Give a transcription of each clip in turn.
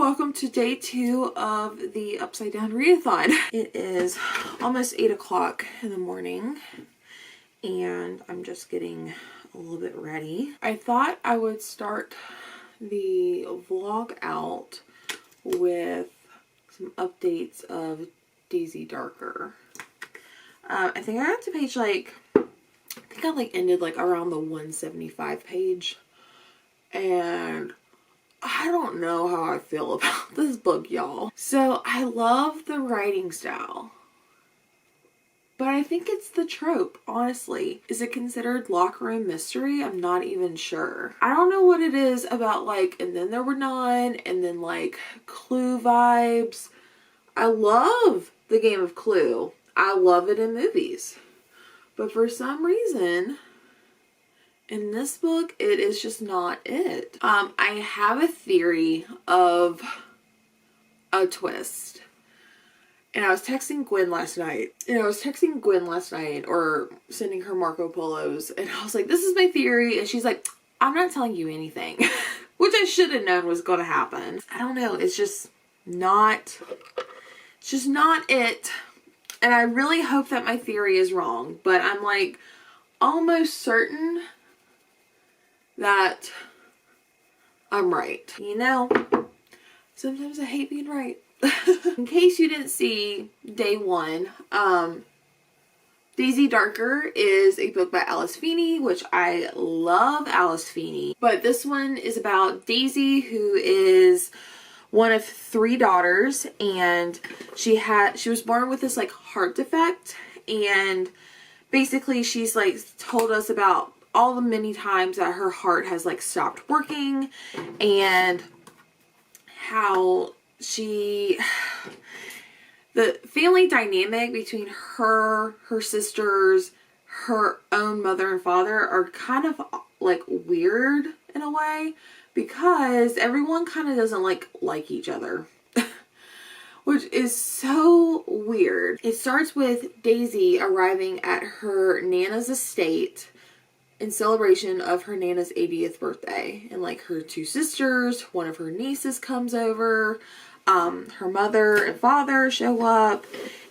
Welcome to day 2 of the Upside Down Readathon. It is almost 8 o'clock in the morning and I'm just getting a little bit ready. I thought I would start the vlog out with some updates of Daisy Darker. I think I got to page I ended around the 175 page, and I don't know how I feel about this book, y'all. So I love the writing style, but I think it's the trope, honestly. Is it considered locker room mystery? I'm not even sure. I don't know what it is about and then there were none, and then Clue vibes. I love the game of Clue. I love it in movies. But for some reason, in this book, it is just not it. I have a theory of a twist. And I was texting Gwen last night. Or sending her Marco Polos. And I was like, this is my theory. And she's like, I'm not telling you anything. Which I should have known was going to happen. I don't know. It's just not it. And I really hope that my theory is wrong. But I'm almost certain that I'm right. You know, sometimes I hate being right. In case you didn't see day 1, Daisy Darker is a book by Alice Feeney, which I love Alice Feeney. But this one is about Daisy, who is one of 3 daughters, and she was born with this heart defect, and basically she's told us about all the many times that her heart has stopped working, and how the family dynamic between her sisters, her own mother and father are kind of weird in a way, because everyone kind of doesn't like each other. Which is so weird. It starts with Daisy arriving at her Nana's estate in celebration of her Nana's 80th birthday. And her 2 sisters, one of her nieces comes over, her mother and father show up.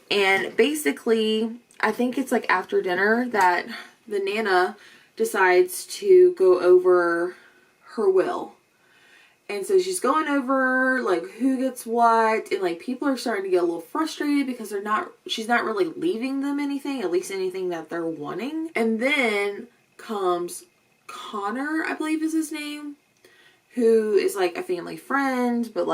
And basically, I think it's after dinner that the Nana decides to go over her will. And so she's going over who gets what, and people are starting to get a little frustrated because she's not really leaving them anything, at least anything that they're wanting. And then comes Connor, I believe is his name, who is a family friend, but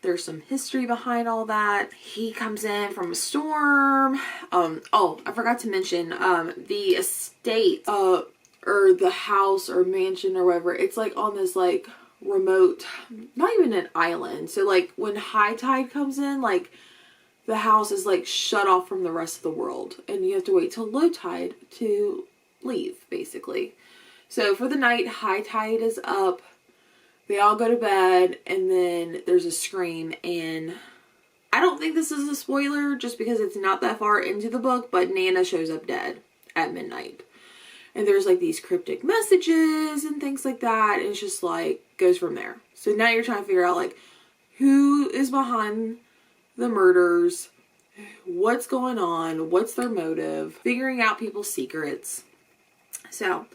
there's some history behind all that. He comes in from a storm. Oh, I forgot to mention, the estate, or the house or mansion or whatever, it's on this remote, not even an island. So when high tide comes in, the house is shut off from the rest of the world, and you have to wait till low tide to leave, basically. So for the night, high tide is up, they all go to bed, and then there's a scream, and I don't think this is a spoiler just because it's not that far into the book, but Nana shows up dead at midnight. And there's these cryptic messages and things like that. And it's just goes from there. So now you're trying to figure out who is behind the murders, what's going on, what's their motive, figuring out people's secrets. So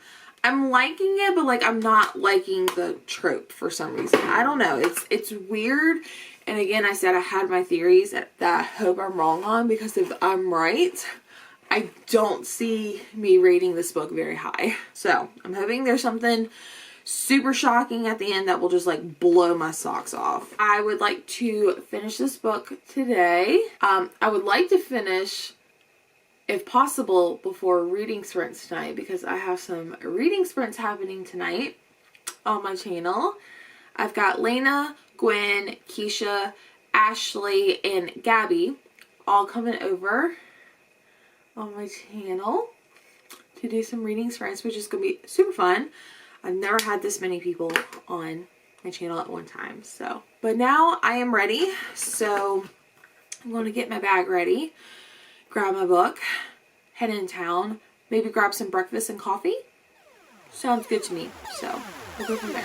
I'm liking it, but I'm not liking the trope for some reason. I don't know. It's weird. And again, I said I had my theories that I hope I'm wrong on, because if I'm right, I don't see me rating this book very high. So I'm hoping there's something super shocking at the end that will just blow my socks off. I would like to finish this book today. I would like to finish, if possible, before reading sprints tonight, because I have some reading sprints happening tonight on my channel. I've got Lena, Gwen, Keisha, Ashley, and Gabby all coming over on my channel to do some reading sprints, which is going to be super fun. I've never had this many people on my channel at one time. So, but now I am ready. So I'm going to get my bag ready, grab my book, head in town, maybe grab some breakfast and coffee. Sounds good to me. So we'll go from there.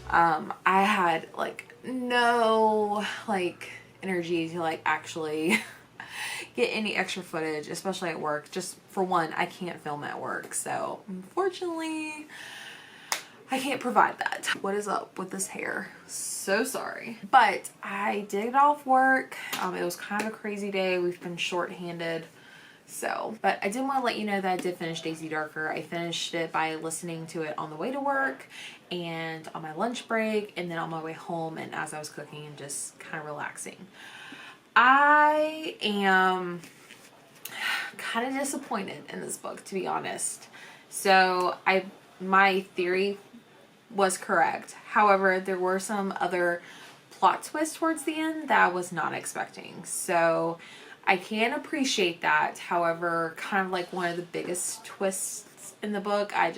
I had like no like energy to like actually get any extra footage, especially at work. Just for one, I can't film at work, so unfortunately I can't provide that. What is up with this hair? So sorry. But I did get off work. It was kind of a crazy day. We've been short-handed. So, but I did want to let you know that I did finish Daisy Darker. I finished it by listening to it on the way to work and on my lunch break and then on my way home and as I was cooking and just kind of relaxing. I am kind of disappointed in this book, to be honest. So my theory was correct. However, there were some other plot twists towards the end that I was not expecting. So I can appreciate that. However, kind of like one of the biggest twists in the book, I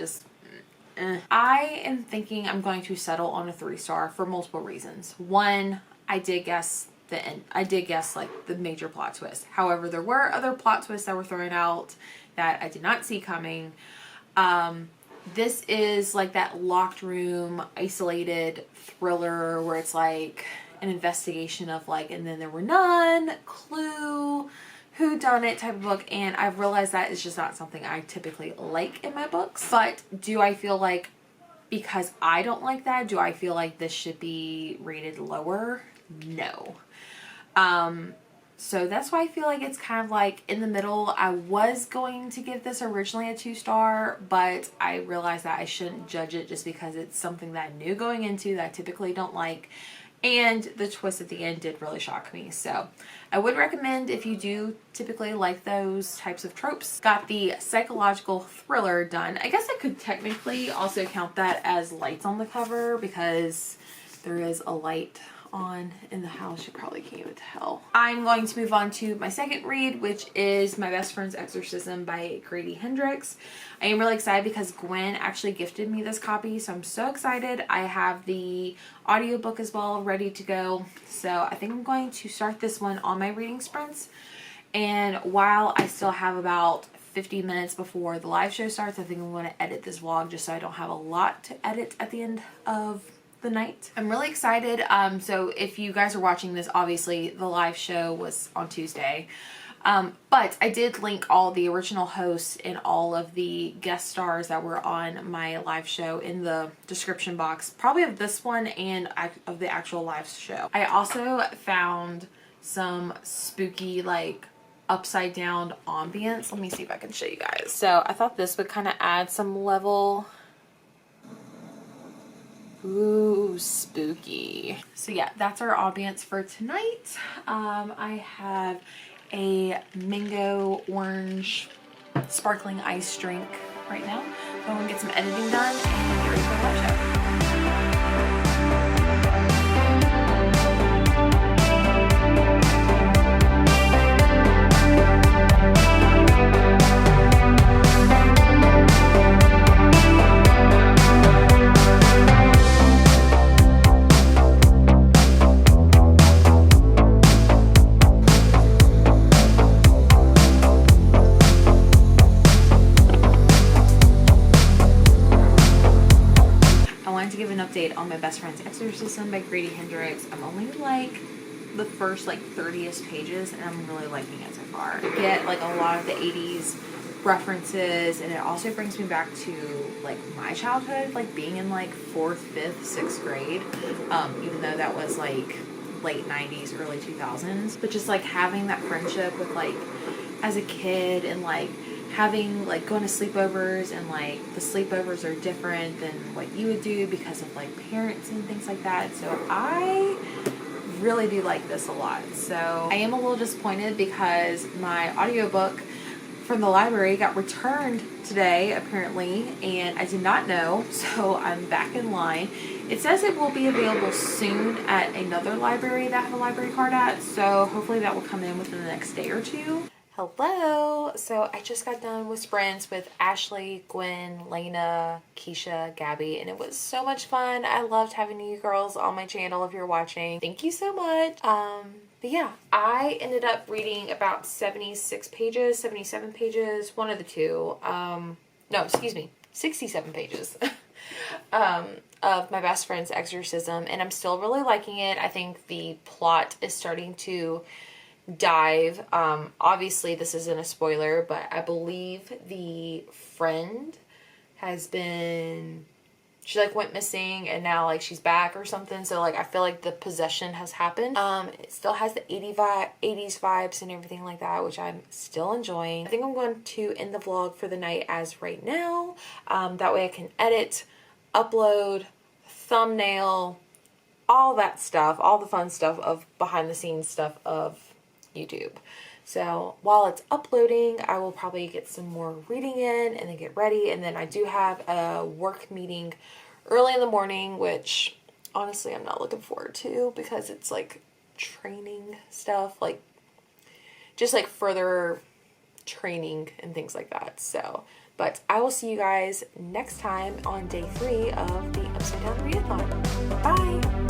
am thinking I'm going to settle on a 3-star for multiple reasons. One, I did guess the end. I did guess like the major plot twist. However, there were other plot twists that were thrown out that I did not see coming. This is like that locked room, isolated thriller where it's like an investigation of like, and then there were none, clue, who done it type of book. And I've realized that is just not something I typically like in my books. But do I feel like because I don't like that, do I feel like this should be rated lower? No. So that's why I feel like it's kind of like in the middle. I was going to give this originally a 2-star, but I realized that I shouldn't judge it just because it's something that I knew going into that I typically don't like. And the twist at the end did really shock me. So I would recommend if you do typically like those types of tropes. Got the psychological thriller done. I guess I could technically also count that as lights on the cover because there is a light on in the house. You probably can't even tell. I'm going to move on to my second read, which is My Best Friend's Exorcism by Grady Hendrix. I am really excited because Gwen actually gifted me this copy, so I'm so excited. I have the audiobook as well ready to go, so I think I'm going to start this one on my reading sprints. And while I still have about 50 minutes before the live show starts, I think I'm going to edit this vlog just so I don't have a lot to edit at the end of the night. I'm really excited. So if you guys are watching this, obviously the live show was on Tuesday. But I did link all the original hosts and all of the guest stars that were on my live show in the description box, probably of this one and of the actual live show. I also found some spooky like upside down ambience. Let me see if I can show you guys. So I thought this would kind of add some level. Ooh, spooky. So yeah, that's our ambience for tonight. I have a mango orange sparkling ice drink right now. So I'm gonna get some editing done and get ready for the live show. Update on My Best Friend's Exorcism by Grady Hendrix. I'm only like the first like 30ish pages and I'm really liking it so far. I get like a lot of the 80s references and it also brings me back to like my childhood, like being in like 4th, 5th, 6th grade, even though that was like late 90s, early 2000s, but just like having that friendship with like as a kid and like having like going to sleepovers and like the sleepovers are different than what you would do because of like parents and things like that. So I really do like this a lot. So I am a little disappointed because my audiobook from the library got returned today apparently and I did not know, so I'm back in line. It says it will be available soon at another library that I have a library card at, so hopefully that will come in within the next day or two. Hello! So I just got done with sprints with Ashley, Gwen, Lena, Keisha, Gabby, and it was so much fun. I loved having you girls on my channel if you're watching. Thank you so much. But yeah, I ended up reading about 76 pages, 77 pages, one of the two. No, excuse me, 67 pages. of my best friend's exorcism, and I'm still really liking it. I think the plot is starting to dive. Obviously this isn't a spoiler, but I believe the friend has been, she like went missing and now like she's back or something. So like I feel like the possession has happened. It still has the 80s vibes and everything like that, which I'm still enjoying. I think I'm going to end the vlog for the night as right now. That way I can edit, upload, thumbnail, all that stuff, all the fun stuff of behind the scenes stuff of YouTube. So while it's uploading, I will probably get some more reading in and then get ready. And then I do have a work meeting early in the morning, which honestly I'm not looking forward to because it's like training stuff, like just like further training and things like that. So, but I will see you guys next time on day 3 of the Upside Down Readathon. Bye!